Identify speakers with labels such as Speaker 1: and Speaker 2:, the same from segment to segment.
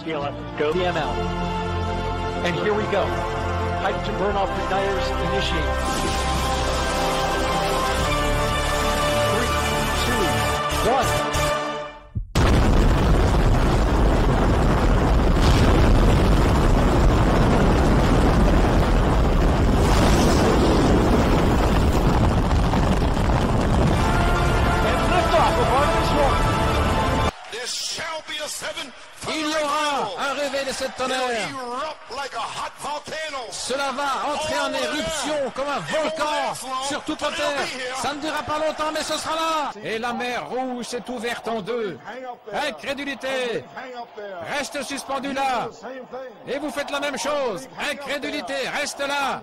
Speaker 1: Sheila, go. DML. And here we go. Hydrogen burn-off igniters initiate. 3, 2, 1.
Speaker 2: Il y aura un réveil de cette tonnerre. Cela va entrer en éruption comme un volcan sur toute la terre. Ça ne durera pas longtemps, mais ce sera là. Et la mer rouge s'est ouverte en deux. Incrédulité. Reste suspendu là. Et vous faites la même chose. Incrédulité. Reste là.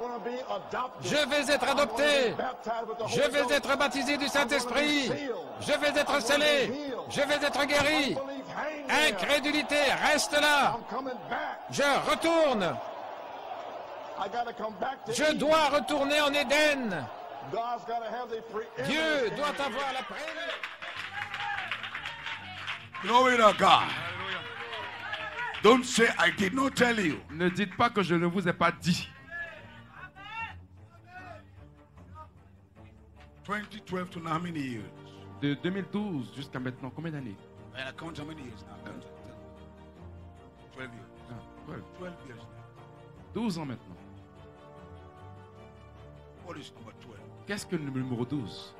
Speaker 2: Je vais être adopté. Je vais être baptisé du Saint-Esprit. Je vais être scellé. Je vais être guéri. Incrédulité, reste là. Je retourne. Je dois retourner en Éden. Dieu doit avoir la prémisse.
Speaker 3: Glory to God. Don't say I did not tell you.
Speaker 4: Ne dites pas que je ne vous ai pas dit.
Speaker 3: 2012 to now, how many years?
Speaker 4: De 2012 jusqu'à maintenant, combien d'années?
Speaker 3: And I count how many years now? 12 years. 12 years now.
Speaker 4: 12 ans maintenant.
Speaker 3: What is number 12?
Speaker 4: Qu'est-ce que le numéro 12?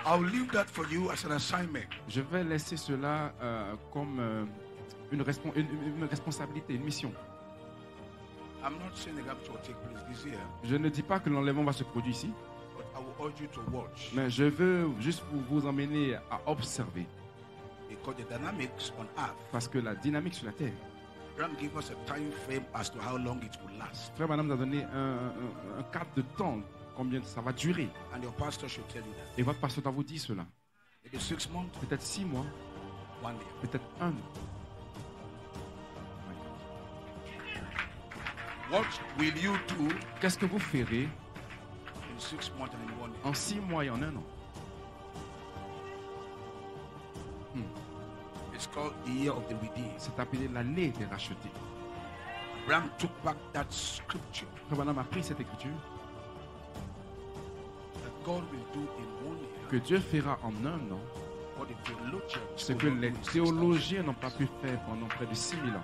Speaker 3: I'll leave that for you as an assignment.
Speaker 4: Je vais laisser cela comme une responsabilité, une mission.
Speaker 3: I'm not saying the rapture will take place this year.
Speaker 4: Je ne dis pas que l'enlèvement va se produire ici,
Speaker 3: But I will urge you to watch.
Speaker 4: mais je veux juste vous emmener à observer.
Speaker 3: Because the dynamics on earth,
Speaker 4: Parce que la dynamique sur la terre,
Speaker 3: Ram give us a time frame as to how long it will last.
Speaker 4: Frère Madame nous a donné un cadre de temps, combien ça va durer.
Speaker 3: And your pastor should tell you that.
Speaker 4: Et votre pasteur doit vous dire cela.
Speaker 3: Maybe 6 months,
Speaker 4: Peut-être 6 mois,
Speaker 3: 1 year.
Speaker 4: peut-être 1 an.
Speaker 3: What will you do
Speaker 4: Qu'est-ce que vous ferez
Speaker 3: in 6 months and in 1 year?
Speaker 4: en 6 mois et en 1 an?
Speaker 3: It's called the year of the redeemed.
Speaker 4: C'est appelé l'année des rachetés.
Speaker 3: Ram took back that scripture
Speaker 4: Frère Madame a pris cette écriture
Speaker 3: that God will do in 1 year
Speaker 4: que Dieu fera en 1 an
Speaker 3: what the theologians
Speaker 4: ce
Speaker 3: could
Speaker 4: que
Speaker 3: not do
Speaker 4: les
Speaker 3: in 6,000
Speaker 4: théologiens n'ont pas pu faire pendant près de 6000 ans.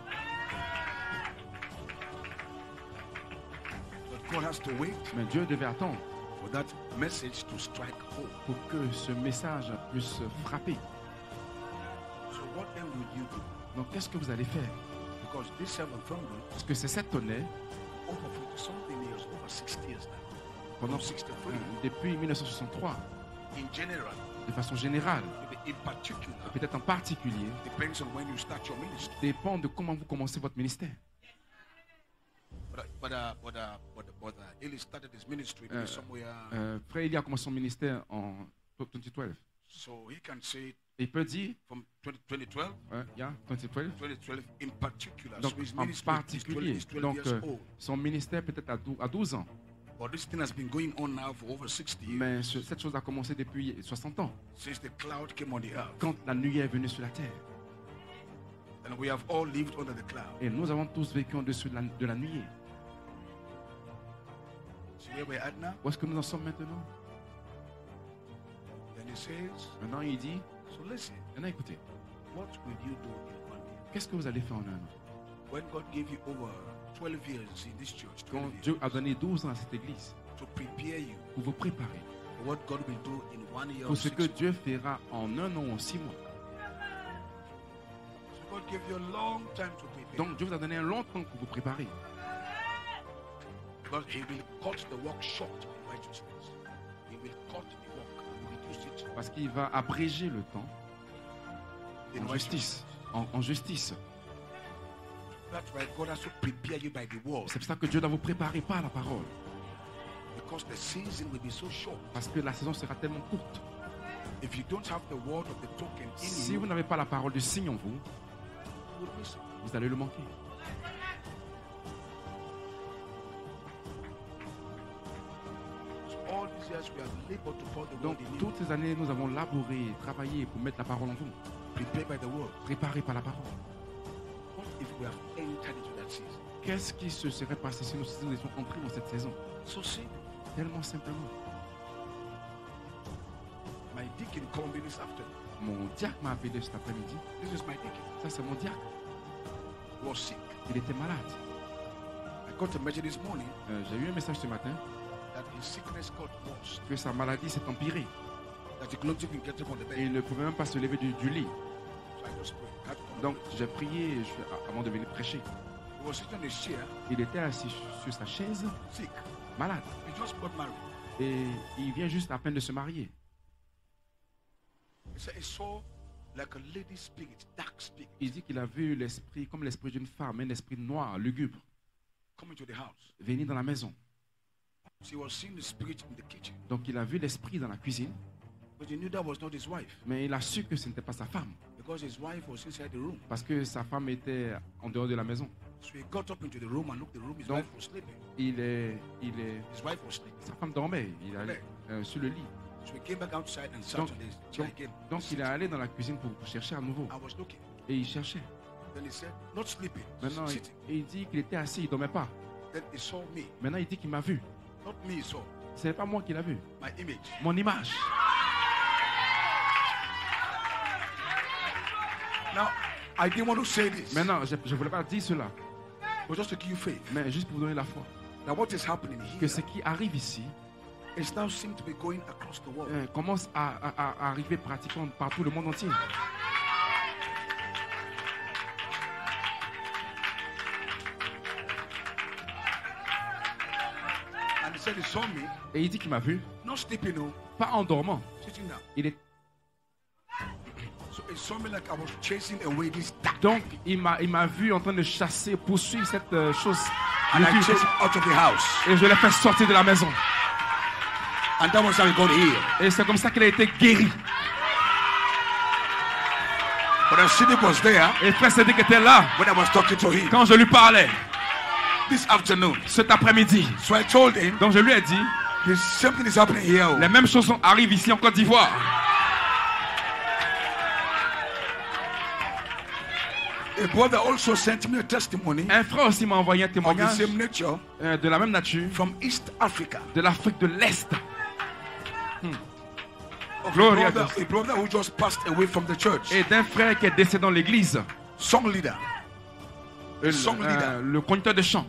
Speaker 3: But God has to wait
Speaker 4: Mais Dieu devait attendre
Speaker 3: for that message to strike home.
Speaker 4: pour que ce message puisse frapper.
Speaker 3: So what then will you do?
Speaker 4: Donc qu'est-ce que vous allez faire?
Speaker 3: Because this 7th trumpet,
Speaker 4: Parce que c'est cette tonnerre,
Speaker 3: over 40 something years, over 60 years now,
Speaker 4: pendant,
Speaker 3: from 63,
Speaker 4: depuis 1963,
Speaker 3: in general,
Speaker 4: de façon générale,
Speaker 3: maybe in particular,
Speaker 4: peut-être en particulier,
Speaker 3: depends on when you start your ministry.
Speaker 4: dépend de comment vous commencez votre ministère.
Speaker 3: But Eli started his ministry maybe somewhere,
Speaker 4: Frère Eli a commencé son ministère en 2012.
Speaker 3: so he can say
Speaker 4: Il peut dire,
Speaker 3: from 2012,
Speaker 4: yeah, 2012.
Speaker 3: 2012 in particular.
Speaker 4: Donc
Speaker 3: So his
Speaker 4: en
Speaker 3: ministry
Speaker 4: particulier,
Speaker 3: is 12
Speaker 4: donc
Speaker 3: years old.
Speaker 4: son ministère peut-être à 12 ans.
Speaker 3: But this thing has been going on now for over 60 years,
Speaker 4: Mais cette chose a commencé depuis 60 ans,
Speaker 3: since the cloud came on the earth.
Speaker 4: quand la nuée est venue sur la terre.
Speaker 3: And we have all lived under the cloud.
Speaker 4: Et nous avons tous vécu en dessous de la nuée.
Speaker 3: See where we're at now?
Speaker 4: Où est-ce que nous en sommes maintenant?
Speaker 3: Then he says,
Speaker 4: Maintenant, il dit,
Speaker 3: so listen,
Speaker 4: maintenant écoutez,
Speaker 3: what will you do in 1 year?
Speaker 4: qu'est-ce que vous allez faire en 1 an?
Speaker 3: When God gave you over 12 years in this church, 12
Speaker 4: Quand
Speaker 3: years,
Speaker 4: Dieu a donné 12 ans à cette église,
Speaker 3: to prepare you
Speaker 4: pour vous préparer
Speaker 3: for what God will do in 1 year or
Speaker 4: pour ce
Speaker 3: 6
Speaker 4: que
Speaker 3: months.
Speaker 4: Dieu fera en 1 an ou en 6 mois.
Speaker 3: So God gave you a long time to prepare.
Speaker 4: Donc Dieu vous a donné un long temps pour vous préparer.
Speaker 3: Because He will cut the work short in righteousness. He will cut the work, reduce it
Speaker 4: Parce qu'il va abréger le temps
Speaker 3: in
Speaker 4: en justice.
Speaker 3: righteousness.
Speaker 4: En justice.
Speaker 3: That's why God has to prepare you by the word.
Speaker 4: C'est pour ça que Dieu doit vous préparer par la parole.
Speaker 3: Because the season will be so short.
Speaker 4: Parce que la saison sera tellement courte.
Speaker 3: If you don't have the word of the token in
Speaker 4: Si
Speaker 3: you,
Speaker 4: vous n'avez pas la parole du signe en vous,
Speaker 3: you will miss it.
Speaker 4: vous allez le manquer.
Speaker 3: So all these years we have labored to pour the
Speaker 4: Donc,
Speaker 3: word in you,
Speaker 4: toutes ces années, nous avons laboré, travaillé pour mettre la parole en vous,
Speaker 3: prepared by the word.
Speaker 4: préparé par la parole.
Speaker 3: What if we have entered into that season?
Speaker 4: Qu'est-ce qui se serait passé si nous étions entrés dans cette saison?
Speaker 3: So simple.
Speaker 4: Tellement simplement.
Speaker 3: My deacon called me this afternoon.
Speaker 4: Mon diacre m'a appelé cet après-midi.
Speaker 3: This is my deacon.
Speaker 4: Ça, c'est mon diacre.
Speaker 3: He was sick.
Speaker 4: Il était malade.
Speaker 3: I got a message this morning
Speaker 4: J'ai eu un message ce matin
Speaker 3: that his sickness got worse.
Speaker 4: que sa maladie s'est empirée.
Speaker 3: That he couldn't even get up on the
Speaker 4: Et il
Speaker 3: bed.
Speaker 4: ne pouvait même pas se lever du lit.
Speaker 3: So I just prayed. God,
Speaker 4: Donc, j'ai prié avant de venir prêcher.
Speaker 3: he was sitting on his chair,
Speaker 4: Il était assis sur sa chaise,
Speaker 3: sick.
Speaker 4: malade.
Speaker 3: He just got married.
Speaker 4: Et il vient juste à peine de se marier.
Speaker 3: He said he saw like a lady spirit, dark spirit,
Speaker 4: Il dit qu'il a vu l'esprit, comme l'esprit d'une femme, un esprit noir, lugubre,
Speaker 3: coming to the house.
Speaker 4: venir dans la maison.
Speaker 3: So he was seeing the spirit in the kitchen.
Speaker 4: Donc, il a vu l'esprit dans la cuisine,
Speaker 3: But he knew that was not his wife.
Speaker 4: mais il a su que ce n'était pas sa femme,
Speaker 3: Because his wife was inside the room.
Speaker 4: parce que sa femme était en dehors de la maison.
Speaker 3: So he got up into the room and looked at the room. His
Speaker 4: Donc,
Speaker 3: wife was sleeping.
Speaker 4: His
Speaker 3: His wife was sleeping.
Speaker 4: sa femme dormait, il allait sur le lit.
Speaker 3: So he came back outside and sat
Speaker 4: Donc,
Speaker 3: on his chair again.
Speaker 4: donc il est allé dans la cuisine pour chercher à nouveau.
Speaker 3: I was looking.
Speaker 4: Et il cherchait.
Speaker 3: Then he said, not sleeping,
Speaker 4: Maintenant,
Speaker 3: sitting.
Speaker 4: il dit qu'il était assis, il ne dormait pas.
Speaker 3: Then he saw me.
Speaker 4: Maintenant, il dit qu'il m'a vu.
Speaker 3: Not me, he saw.
Speaker 4: Ce n'est pas moi qui l'ai vu,
Speaker 3: My image.
Speaker 4: mon image.
Speaker 3: Now, I didn't want to say this.
Speaker 4: Maintenant, je ne voulais pas dire cela,
Speaker 3: But just to give you faith.
Speaker 4: mais juste pour vous donner la foi.
Speaker 3: Now what is happening
Speaker 4: Que
Speaker 3: here
Speaker 4: ce qui arrive ici
Speaker 3: is now seem to be going across the world.
Speaker 4: commence à arriver pratiquement partout le monde entier.
Speaker 3: And he said he saw me,
Speaker 4: Et il dit qu'il m'a vu,
Speaker 3: not sleeping, no,
Speaker 4: pas en dormant.
Speaker 3: sitting down.
Speaker 4: Il est...
Speaker 3: So he saw me like I was chasing away this dark.
Speaker 4: Donc, il m'a vu en train de chasser, poursuivre cette chose.
Speaker 3: And I
Speaker 4: lugubre.
Speaker 3: chased him out of the house.
Speaker 4: Et je l'ai fait sortir de la maison.
Speaker 3: And that was how he got healed.
Speaker 4: Et c'est comme ça qu'il a été guéri.
Speaker 3: But the city was there
Speaker 4: Et frère Cédric était là
Speaker 3: when I was talking to him
Speaker 4: quand je lui parlais
Speaker 3: this afternoon.
Speaker 4: cet après-midi.
Speaker 3: So I told him,
Speaker 4: Donc je lui ai dit,
Speaker 3: there's something is happening here.
Speaker 4: les mêmes choses arrivent ici en Côte d'Ivoire.
Speaker 3: A brother also sent me a testimony
Speaker 4: Un frère aussi m'a envoyé un
Speaker 3: of the
Speaker 4: témoignage
Speaker 3: same nature
Speaker 4: de la même nature
Speaker 3: from East Africa.
Speaker 4: de l'Afrique de l'Est.
Speaker 3: Of
Speaker 4: Glory
Speaker 3: a
Speaker 4: to God.
Speaker 3: brother who just passed away from the church.
Speaker 4: Et d'un frère qui est décédé dans l'église,
Speaker 3: Song leader. Song leader.
Speaker 4: le conducteur de chant.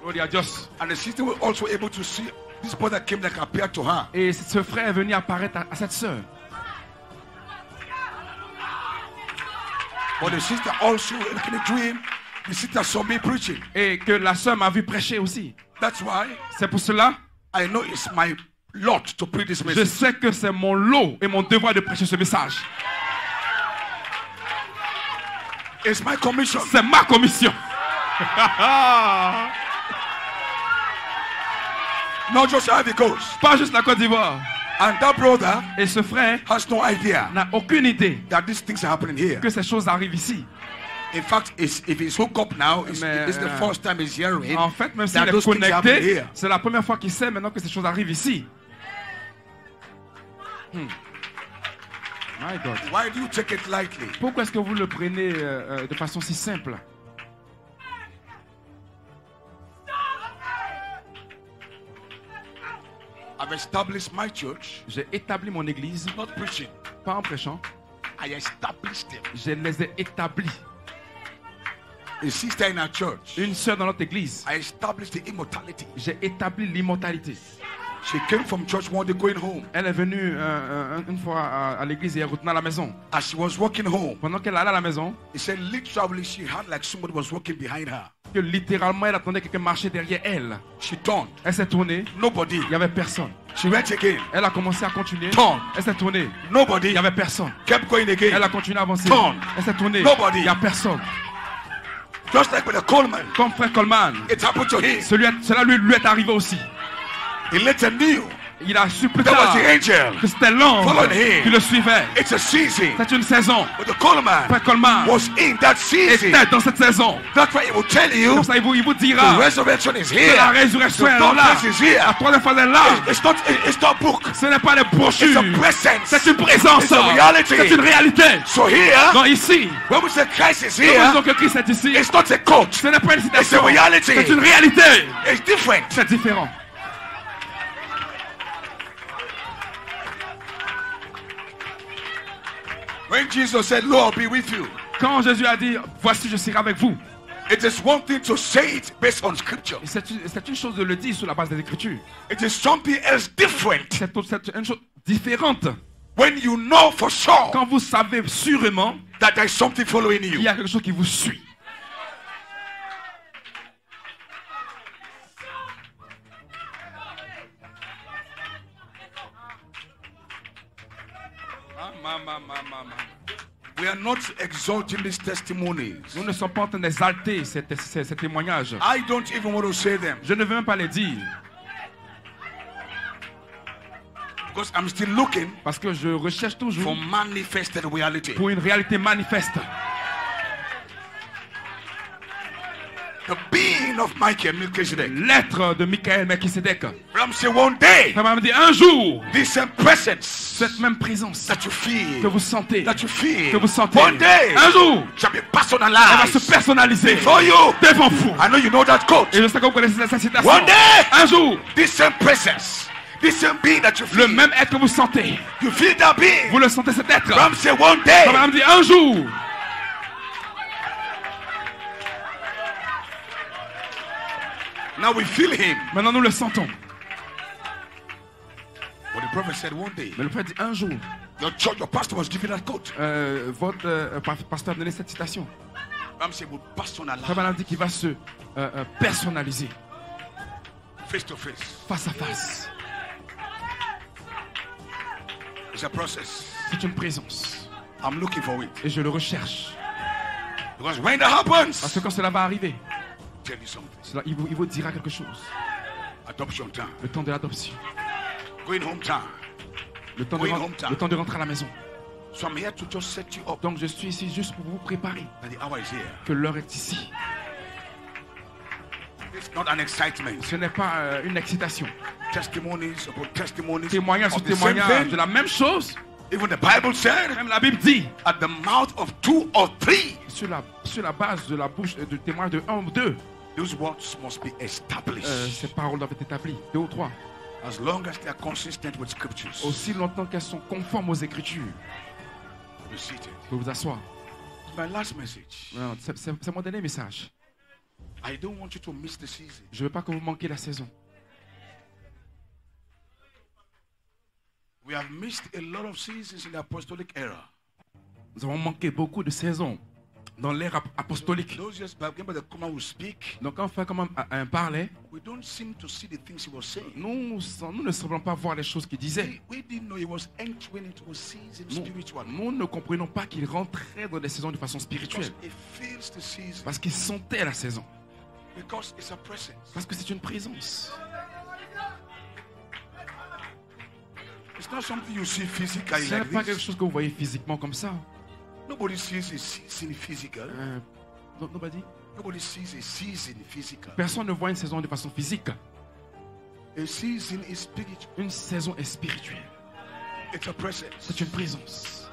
Speaker 4: Glory à Dieu.
Speaker 3: And the sister was also able to see this brother came like appeared to her.
Speaker 4: Et ce frère est venu apparaître à cette sœur.
Speaker 3: But the sister also, in a dream, the sister saw me preaching.
Speaker 4: Et que la sœur m'a vu prêcher aussi.
Speaker 3: That's why
Speaker 4: C'est pour cela,
Speaker 3: I know it's my lot to preach this
Speaker 4: je
Speaker 3: message.
Speaker 4: sais que c'est mon lot et mon devoir de prêcher ce message.
Speaker 3: It's my commission.
Speaker 4: C'est ma commission.
Speaker 3: Not just how it goes.
Speaker 4: Pas juste la Côte d'Ivoire.
Speaker 3: And that brother
Speaker 4: Et ce frère
Speaker 3: has no idea
Speaker 4: n'a aucune idée
Speaker 3: that these things are happening here.
Speaker 4: que ces choses arrivent ici.
Speaker 3: In fact, if he's hooked up now, it's the first time he's hearing
Speaker 4: En fait, même s'il
Speaker 3: that
Speaker 4: est
Speaker 3: those things happen
Speaker 4: connecté,
Speaker 3: here.
Speaker 4: c'est la première fois qu'il sait maintenant que ces choses arrivent ici. My God.
Speaker 3: Why do you take it lightly?
Speaker 4: Pourquoi est-ce que vous le prenez de façon si simple?
Speaker 3: I've established my church,
Speaker 4: J'ai établi mon église,
Speaker 3: not preaching.
Speaker 4: pas en prêchant,
Speaker 3: I established them.
Speaker 4: je les ai établis.
Speaker 3: A sister in our church,
Speaker 4: Une sœur dans notre église,
Speaker 3: I established the immortality.
Speaker 4: j'ai établi l'immortalité.
Speaker 3: She came from church one day going home.
Speaker 4: Elle est venue une fois à l'église et est retournée à la maison.
Speaker 3: As she was walking home,
Speaker 4: Pendant qu'elle allait à la maison,
Speaker 3: he said literally she had like somebody was walking behind her.
Speaker 4: que littéralement elle attendait quelqu'un marcher derrière elle.
Speaker 3: She turned.
Speaker 4: Elle s'est tournée,
Speaker 3: Nobody.
Speaker 4: il n'y avait personne.
Speaker 3: She went again.
Speaker 4: Elle a commencé à continuer.
Speaker 3: Turn.
Speaker 4: Elle s'est tournée, il
Speaker 3: Nobody.
Speaker 4: n'y avait personne.
Speaker 3: Kept going again.
Speaker 4: Elle a continué à avancer.
Speaker 3: Turn.
Speaker 4: Elle s'est tournée,
Speaker 3: Nobody.
Speaker 4: il n'y a personne.
Speaker 3: Just like with the Coleman,
Speaker 4: Comme frère Coleman,
Speaker 3: it happened to him.
Speaker 4: cela lui est arrivé aussi.
Speaker 3: He later knew
Speaker 4: Il a su plus
Speaker 3: That was
Speaker 4: tard
Speaker 3: the angel.
Speaker 4: que c'était l'ange
Speaker 3: Followed him.
Speaker 4: qui le suivait.
Speaker 3: It's a season.
Speaker 4: C'est une saison.
Speaker 3: But the Coleman
Speaker 4: Frère Coleman
Speaker 3: was in that season.
Speaker 4: était dans cette saison.
Speaker 3: That's why he will tell you
Speaker 4: Comme ça, il vous
Speaker 3: the
Speaker 4: dira
Speaker 3: resurrection is
Speaker 4: que
Speaker 3: here.
Speaker 4: la résurrection
Speaker 3: The
Speaker 4: est
Speaker 3: third
Speaker 4: là.
Speaker 3: place is here.
Speaker 4: La troisième fois, elle est là.
Speaker 3: It's not book.
Speaker 4: Ce n'est pas les
Speaker 3: It's
Speaker 4: brochures.
Speaker 3: a presence.
Speaker 4: C'est une présence.
Speaker 3: It's a reality.
Speaker 4: C'est une réalité.
Speaker 3: So here,
Speaker 4: Donc ici,
Speaker 3: when we say Christ is
Speaker 4: quand nous
Speaker 3: here,
Speaker 4: disons que Christ est ici,
Speaker 3: it's not a coach.
Speaker 4: ce n'est pas une citation.
Speaker 3: It's a reality.
Speaker 4: C'est une réalité.
Speaker 3: It's different.
Speaker 4: C'est différent.
Speaker 3: When Jesus said, Lord, be with you,
Speaker 4: Quand Jésus a dit, voici, je serai avec vous,
Speaker 3: it is one thing to say it based on scripture.
Speaker 4: c'est une chose de le dire sur la base des Écritures.
Speaker 3: It is something else different
Speaker 4: C'est une chose différente.
Speaker 3: when you know for sure
Speaker 4: Quand vous savez sûrement
Speaker 3: that there is something following
Speaker 4: qu'il
Speaker 3: you.
Speaker 4: y a quelque chose qui vous suit.
Speaker 3: We are not exalting these testimonies.
Speaker 4: Nous ne sommes pas en train d'exalter ces témoignages.
Speaker 3: I don't even want to say them
Speaker 4: Je ne veux même pas les dire.
Speaker 3: because I'm still looking
Speaker 4: Parce que je recherche
Speaker 3: for
Speaker 4: toujours
Speaker 3: manifested reality.
Speaker 4: pour une réalité manifeste.
Speaker 3: The being of Michael Melchizedek.
Speaker 4: L'être de Michael Melchisedec.
Speaker 3: Ram say one day,
Speaker 4: Ça va me dire un jour,
Speaker 3: this same presence
Speaker 4: cette même présence
Speaker 3: that you feel,
Speaker 4: que vous sentez,
Speaker 3: that you feel,
Speaker 4: que vous sentez,
Speaker 3: one day
Speaker 4: un jour,
Speaker 3: shall be
Speaker 4: elle va se
Speaker 3: personalized
Speaker 4: personnaliser
Speaker 3: before you.
Speaker 4: devant vous.
Speaker 3: I know you know that quote.
Speaker 4: Et je sais que vous connaissez cette citation.
Speaker 3: One day,
Speaker 4: Un jour,
Speaker 3: this same presence, this same being that you
Speaker 4: le
Speaker 3: feel,
Speaker 4: même être que vous sentez,
Speaker 3: you feel that being.
Speaker 4: vous le sentez cet être.
Speaker 3: Ram say one day,
Speaker 4: Ça va me dire un jour.
Speaker 3: now we feel him.
Speaker 4: Maintenant nous le sentons.
Speaker 3: But the prophet said one day,
Speaker 4: Mais le frère dit un jour.
Speaker 3: your church, your pastor was giving that quote.
Speaker 4: Votre pasteur a donné cette citation.
Speaker 3: Ram say will personalize
Speaker 4: Frère Branham dit qu'il va se personnaliser
Speaker 3: face to face.
Speaker 4: face à face.
Speaker 3: It's a process.
Speaker 4: C'est une présence.
Speaker 3: I'm looking for it.
Speaker 4: Et je le recherche.
Speaker 3: Because when that
Speaker 4: Parce
Speaker 3: happens,
Speaker 4: que quand cela va arriver,
Speaker 3: tell you something.
Speaker 4: il vous dira quelque chose.
Speaker 3: Adoption time.
Speaker 4: Le temps de l'adoption.
Speaker 3: Going home time.
Speaker 4: Le temps de rentrer à la maison.
Speaker 3: So I'm here to just set you up
Speaker 4: Donc je suis ici juste pour vous préparer
Speaker 3: that the hour is here.
Speaker 4: que l'heure est ici.
Speaker 3: It's not an excitement.
Speaker 4: Ce n'est pas une excitation.
Speaker 3: Testimonies upon testimonies
Speaker 4: Témoignage sur
Speaker 3: of the same
Speaker 4: témoignage
Speaker 3: thing.
Speaker 4: de la même chose.
Speaker 3: Even the Bible said,
Speaker 4: Même la Bible dit,
Speaker 3: at the mouth of two or three,
Speaker 4: sur la base de la bouche du témoignage de un ou deux,
Speaker 3: those words must be established.
Speaker 4: ces paroles doivent être établies. Deux ou trois.
Speaker 3: As long as they are consistent with scriptures.
Speaker 4: Aussi longtemps qu'elles sont conformes aux Écritures.
Speaker 3: Be seated.
Speaker 4: Vous pouvez vous asseoir.
Speaker 3: It's my last message.
Speaker 4: C'est mon dernier message.
Speaker 3: I don't want you to miss the season.
Speaker 4: Je ne veux pas que vous manquiez la saison.
Speaker 3: We have missed a lot of seasons in the apostolic era.
Speaker 4: Nous avons manqué beaucoup de saisons dans l'ère apostolique.
Speaker 3: Those years back, remember the Common will speak.
Speaker 4: Donc quand Frère Coleman parlait,
Speaker 3: We don't seem to see the things he was saying.
Speaker 4: nous ne semblons pas voir les choses qu'il disait.
Speaker 3: We didn't know he was entering into a season spiritually.
Speaker 4: Nous ne comprenons pas qu'il rentrait dans des saisons de façon spirituelle.
Speaker 3: Because it feels the season.
Speaker 4: Parce qu'il sentait la saison.
Speaker 3: Because it's a presence.
Speaker 4: Parce que c'est une présence.
Speaker 3: It's not something you see physically
Speaker 4: Ce n'est
Speaker 3: like
Speaker 4: pas quelque
Speaker 3: this.
Speaker 4: chose que vous voyez physiquement comme ça.
Speaker 3: Nobody sees a season physical.
Speaker 4: Nobody
Speaker 3: sees a season physical.
Speaker 4: Personne ne voit une saison de façon physique.
Speaker 3: A season is spiritual.
Speaker 4: Une saison est spirituelle.
Speaker 3: It's a presence.
Speaker 4: C'est une présence.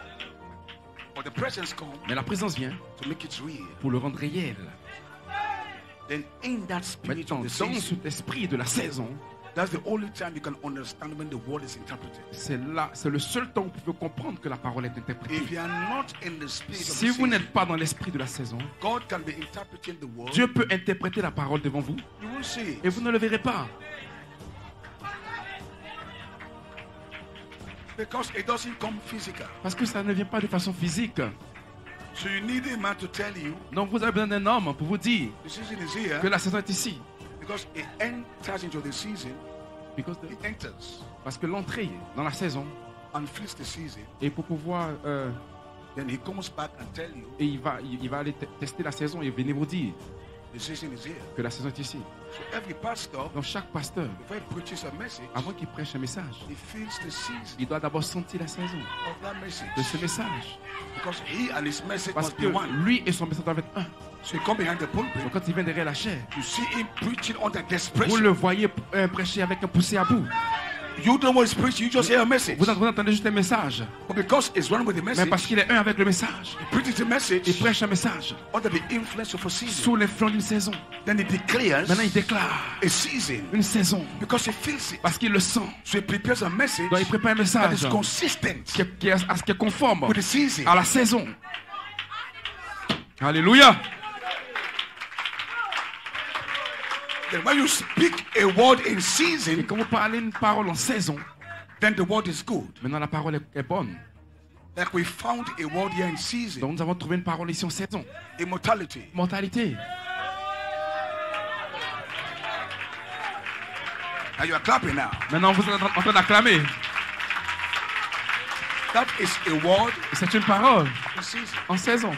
Speaker 3: But the presence comes
Speaker 4: Mais la présence vient
Speaker 3: to make it real.
Speaker 4: pour le rendre réel.
Speaker 3: Then in that spirit
Speaker 4: Maintenant,
Speaker 3: of the
Speaker 4: dans
Speaker 3: season,
Speaker 4: cet esprit de la saison,
Speaker 3: that's the only time you can understand when the word is interpreted.
Speaker 4: c'est le seul temps où vous pouvez comprendre que la parole est
Speaker 3: If
Speaker 4: interprétée.
Speaker 3: you are not in the spirit of
Speaker 4: Si
Speaker 3: the
Speaker 4: vous
Speaker 3: season,
Speaker 4: n'êtes pas dans l'esprit de la saison,
Speaker 3: God can be interpreting the word.
Speaker 4: Dieu peut interpréter la parole devant vous
Speaker 3: You will see.
Speaker 4: et vous ne le verrez pas.
Speaker 3: Because it doesn't come physical.
Speaker 4: Parce que ça ne vient pas de façon physique.
Speaker 3: So you need a man to tell you
Speaker 4: Donc vous avez besoin d'un homme pour vous dire
Speaker 3: the season is here.
Speaker 4: que la saison est ici.
Speaker 3: Because it enters into the season. It enters
Speaker 4: Parce que l'entrée dans la saison,
Speaker 3: and fills the season.
Speaker 4: et pour pouvoir...
Speaker 3: Then he comes back and tell you
Speaker 4: et il va aller tester la saison et venir vous dire
Speaker 3: the The season is here.
Speaker 4: que la saison est ici.
Speaker 3: So every pastor,
Speaker 4: Donc chaque pasteur,
Speaker 3: before he preaches a message,
Speaker 4: avant qu'il prêche un message,
Speaker 3: he feels the season
Speaker 4: il doit d'abord sentir la saison
Speaker 3: of that message.
Speaker 4: de ce message.
Speaker 3: Because he and his message
Speaker 4: Parce
Speaker 3: must
Speaker 4: que
Speaker 3: be one.
Speaker 4: lui et son message doivent être un.
Speaker 3: So you come behind the pulpit,
Speaker 4: Donc quand il vient derrière la chair,
Speaker 3: you see him preaching under
Speaker 4: vous
Speaker 3: desperation.
Speaker 4: le voyez prêcher avec un poussé à bout.
Speaker 3: You don't know what he's preaching, you just hear a message.
Speaker 4: Vous entendez juste un message.
Speaker 3: But because he's one with the
Speaker 4: Mais
Speaker 3: message,
Speaker 4: parce qu'il est un avec le message,
Speaker 3: he preaches the
Speaker 4: il
Speaker 3: message
Speaker 4: prêche un message
Speaker 3: under the influence of a season.
Speaker 4: sous l'influence d'une saison.
Speaker 3: Then he declares
Speaker 4: Maintenant il déclare
Speaker 3: a season
Speaker 4: une saison
Speaker 3: because he feels it.
Speaker 4: parce qu'il le sent.
Speaker 3: So he prepares a message
Speaker 4: Donc il prépare un
Speaker 3: that
Speaker 4: message
Speaker 3: is consistent
Speaker 4: qui est conforme
Speaker 3: with the season.
Speaker 4: à la saison. Alléluia.
Speaker 3: Then when you speak a word in
Speaker 4: Et
Speaker 3: season,
Speaker 4: quand vous parlez une parole en saison,
Speaker 3: then the word is good.
Speaker 4: maintenant la parole est bonne.
Speaker 3: Like we found a word here in season.
Speaker 4: Donc nous avons trouvé une parole ici en saison.
Speaker 3: Immortality.
Speaker 4: Mortalité.
Speaker 3: Now you are clapping now.
Speaker 4: Maintenant vous êtes en train d'acclamer.
Speaker 3: That is a word
Speaker 4: C'est une parole
Speaker 3: in season.
Speaker 4: en saison.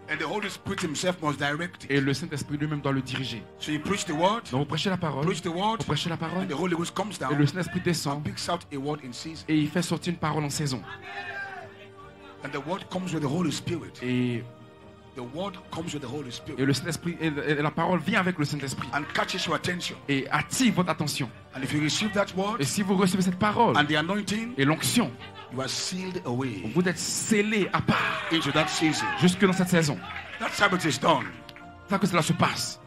Speaker 3: And the Holy Spirit himself must direct it.
Speaker 4: Et le Saint-Esprit lui-même doit le diriger.
Speaker 3: So you preach the word,
Speaker 4: Donc vous prêchez la parole,
Speaker 3: preach the word,
Speaker 4: vous prêchez la parole,
Speaker 3: and the Holy Ghost comes
Speaker 4: et
Speaker 3: down
Speaker 4: le Saint-Esprit
Speaker 3: and
Speaker 4: descend
Speaker 3: picks out a word in season.
Speaker 4: et il fait sortir une parole en saison.
Speaker 3: And the word comes with the Holy Spirit.
Speaker 4: Et
Speaker 3: The word comes with the Holy Spirit
Speaker 4: le Saint-Esprit, et la parole vient avec le Saint-Esprit
Speaker 3: and catches your attention.
Speaker 4: et attire votre attention.
Speaker 3: And if you receive that word
Speaker 4: Et si vous recevez cette parole
Speaker 3: and the anointing,
Speaker 4: et l'onction,
Speaker 3: you are sealed away
Speaker 4: vous êtes scellé à part
Speaker 3: into that season.
Speaker 4: jusque dans cette saison.
Speaker 3: That Sabbath is done.
Speaker 4: C'est ça que cela se passe.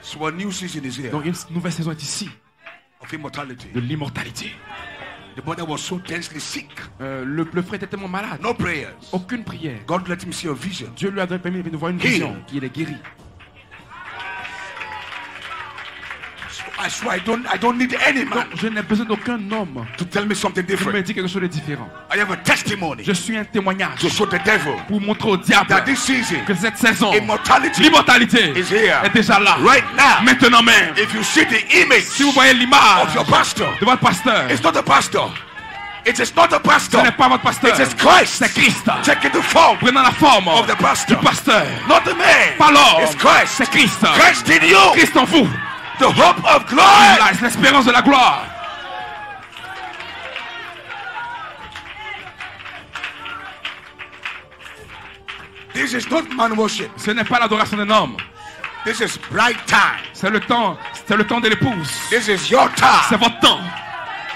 Speaker 3: So a new season is here
Speaker 4: Donc une nouvelle saison est ici,
Speaker 3: of immortality.
Speaker 4: de l'immortalité.
Speaker 3: The brother was so densely sick.
Speaker 4: Le frère était tellement malade,
Speaker 3: No prayers.
Speaker 4: aucune prière.
Speaker 3: God let him see a vision.
Speaker 4: Dieu lui a permis de voir une
Speaker 3: Healed.
Speaker 4: vision, il est guéri.
Speaker 3: So I swear I don't need any man
Speaker 4: Donc je n'ai besoin d'aucun homme
Speaker 3: to tell me something
Speaker 4: qui me
Speaker 3: different.
Speaker 4: dit quelque chose de différent.
Speaker 3: I have a testimony
Speaker 4: Je suis un témoignage
Speaker 3: to show the devil
Speaker 4: pour montrer au diable
Speaker 3: that this season,
Speaker 4: que cette saison,
Speaker 3: immortality
Speaker 4: l'immortalité
Speaker 3: is here.
Speaker 4: est déjà là.
Speaker 3: Right now,
Speaker 4: Maintenant même,
Speaker 3: if you see the image
Speaker 4: si vous voyez l'image
Speaker 3: of your pastor,
Speaker 4: de votre pasteur,
Speaker 3: it's not the pastor. It is not the
Speaker 4: ce
Speaker 3: pastor.
Speaker 4: n'est pas votre pasteur,
Speaker 3: It is Christ.
Speaker 4: c'est Christ.
Speaker 3: Taking the form
Speaker 4: Prenant la forme
Speaker 3: of the
Speaker 4: du
Speaker 3: pastor.
Speaker 4: pasteur,
Speaker 3: Not the man.
Speaker 4: pas l'homme,
Speaker 3: It's Christ.
Speaker 4: c'est Christ.
Speaker 3: Christ in you.
Speaker 4: Christ en vous,
Speaker 3: The hope of glory.
Speaker 4: l'espérance de la gloire.
Speaker 3: This is not man worship.
Speaker 4: Ce n'est pas l'adoration d'un homme,
Speaker 3: This is bright time.
Speaker 4: c'est le temps de l'épouse.
Speaker 3: This is your
Speaker 4: C'est
Speaker 3: time.
Speaker 4: votre temps,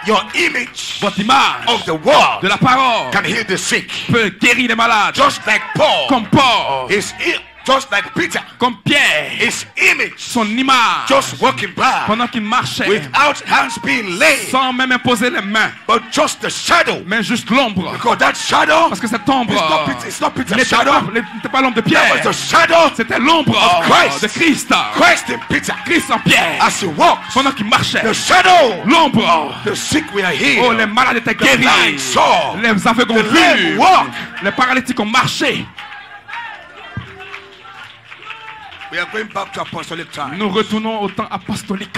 Speaker 3: Your image
Speaker 4: votre image
Speaker 3: of the world
Speaker 4: de la parole
Speaker 3: can heal the sick.
Speaker 4: peut guérir les malades,
Speaker 3: Just like Paul.
Speaker 4: comme Paul,
Speaker 3: Just like Peter.
Speaker 4: comme Pierre,
Speaker 3: His image
Speaker 4: son image,
Speaker 3: just walking by
Speaker 4: pendant qu'il marchait,
Speaker 3: without hands being laid,
Speaker 4: sans même imposer les mains,
Speaker 3: but just the shadow.
Speaker 4: mais juste l'ombre.
Speaker 3: Because that shadow
Speaker 4: Parce que cette ombre
Speaker 3: it's not Peter's
Speaker 4: n'était
Speaker 3: shadow.
Speaker 4: pas l'ombre de
Speaker 3: That was
Speaker 4: Pierre,
Speaker 3: the shadow
Speaker 4: c'était l'ombre
Speaker 3: of Christ.
Speaker 4: de Christ.
Speaker 3: Christ in Peter.
Speaker 4: Christ en Pierre,
Speaker 3: As he walked,
Speaker 4: pendant qu'il marchait,
Speaker 3: the shadow,
Speaker 4: l'ombre,
Speaker 3: the sick were
Speaker 4: oh,
Speaker 3: healed.
Speaker 4: les malades étaient
Speaker 3: The blind
Speaker 4: guéris,
Speaker 3: saw.
Speaker 4: les aveugles ont
Speaker 3: The lame
Speaker 4: vu,
Speaker 3: walk.
Speaker 4: les paralytiques ont marché.
Speaker 3: We are going back to apostolic time.
Speaker 4: Nous retournons au temps apostolique.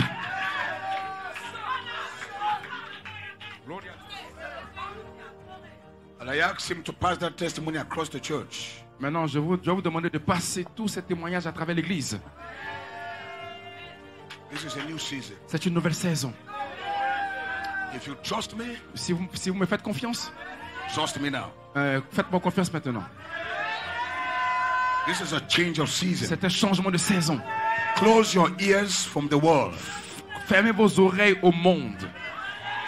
Speaker 3: And I asked him to pass that testimony across the church.
Speaker 4: Maintenant, je vais vous demander de passer tous ces témoignages à travers l'église.
Speaker 3: This is a new season.
Speaker 4: C'est une nouvelle saison.
Speaker 3: If you trust me,
Speaker 4: Si vous me faites confiance,
Speaker 3: trust me now.
Speaker 4: faites-moi confiance maintenant.
Speaker 3: This is a change of season.
Speaker 4: C'est un changement de saison.
Speaker 3: Close your ears from the world.
Speaker 4: Fermez vos oreilles au monde.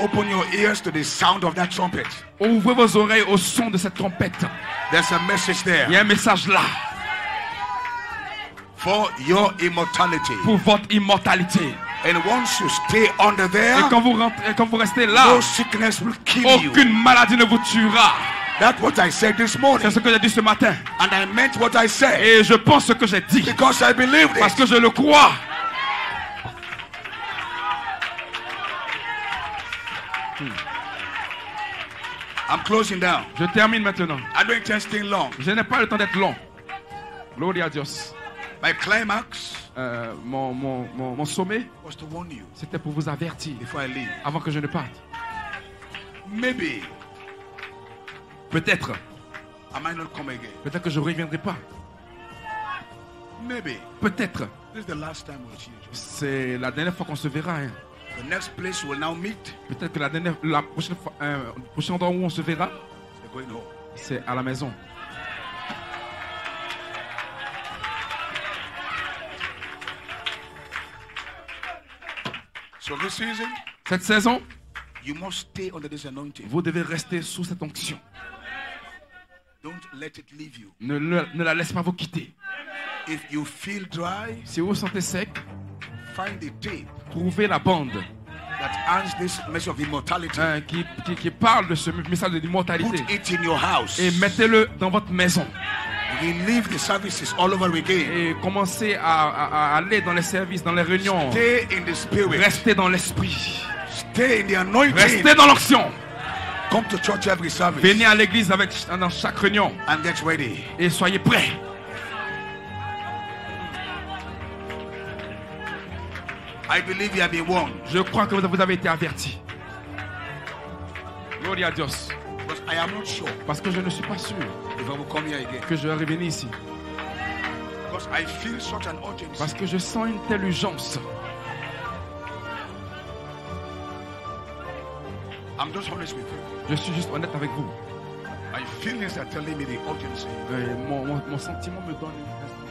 Speaker 3: Open your ears to the sound of that trumpet.
Speaker 4: Ouvrez vos oreilles au son de cette trompette.
Speaker 3: There's a message
Speaker 4: Il y
Speaker 3: there
Speaker 4: a un message là
Speaker 3: for your immortality.
Speaker 4: pour votre immortalité.
Speaker 3: And once you stay under
Speaker 4: Et
Speaker 3: there,
Speaker 4: quand vous restez là,
Speaker 3: no sickness will kill you.
Speaker 4: aucune maladie ne vous tuera.
Speaker 3: That's what I said this morning.
Speaker 4: C'est ce que j'ai dit ce matin.
Speaker 3: And I meant what I said.
Speaker 4: Et je pense ce que j'ai dit.
Speaker 3: Because I believe
Speaker 4: Parce
Speaker 3: it.
Speaker 4: que je le crois.
Speaker 3: I'm closing down.
Speaker 4: Je termine maintenant.
Speaker 3: I don't intend staying long.
Speaker 4: Je n'ai pas le temps d'être long. Gloria a Dios.
Speaker 3: My climax
Speaker 4: Mon sommet,
Speaker 3: was to warn you
Speaker 4: c'était pour vous avertir
Speaker 3: before I leave.
Speaker 4: avant que je ne parte.
Speaker 3: Maybe
Speaker 4: Peut-être
Speaker 3: I might not come again.
Speaker 4: Peut-être que je ne reviendrai pas.
Speaker 3: Maybe.
Speaker 4: Peut-être.
Speaker 3: This is the last time we'll see each other.
Speaker 4: C'est la dernière fois qu'on se verra. Hein.
Speaker 3: The next place we'll now meet
Speaker 4: Peut-être que la prochaine fois, prochain endroit où on se verra,
Speaker 3: is going home.
Speaker 4: c'est à la maison.
Speaker 3: So this season,
Speaker 4: Cette saison,
Speaker 3: you must stay under this anointing.
Speaker 4: vous devez rester sous cette onction.
Speaker 3: Don't let it leave you.
Speaker 4: Ne la laisse pas vous quitter.
Speaker 3: If you feel dry,
Speaker 4: Si vous vous sentez sec,
Speaker 3: find the tape
Speaker 4: trouvez la bande
Speaker 3: that has this message of immortality.
Speaker 4: hein, qui parle de ce message de l'immortalité.
Speaker 3: Put it in your house.
Speaker 4: Et mettez-le dans votre maison.
Speaker 3: Relive the services all over again.
Speaker 4: Et commencez à aller dans les services, dans les réunions.
Speaker 3: Stay in the spirit.
Speaker 4: Restez dans l'esprit.
Speaker 3: Stay in the anointing.
Speaker 4: Restez dans l'onction.
Speaker 3: Come to church every service.
Speaker 4: Venez à l'église dans chaque réunion.
Speaker 3: And get ready.
Speaker 4: Et soyez prêts.
Speaker 3: I believe you have been warned.
Speaker 4: Je crois que vous avez été avertis. Gloria a Dios.
Speaker 3: But I am not sure
Speaker 4: Parce que je ne suis pas sûr
Speaker 3: if I will come here again.
Speaker 4: que je vais revenir ici.
Speaker 3: Because I feel such an urgency.
Speaker 4: Parce que je sens une telle urgence.
Speaker 3: I'm just honest with you.
Speaker 4: Je suis juste honnête avec vous.
Speaker 3: My feelings are telling me the urgency.
Speaker 4: Mon sentiment me donne une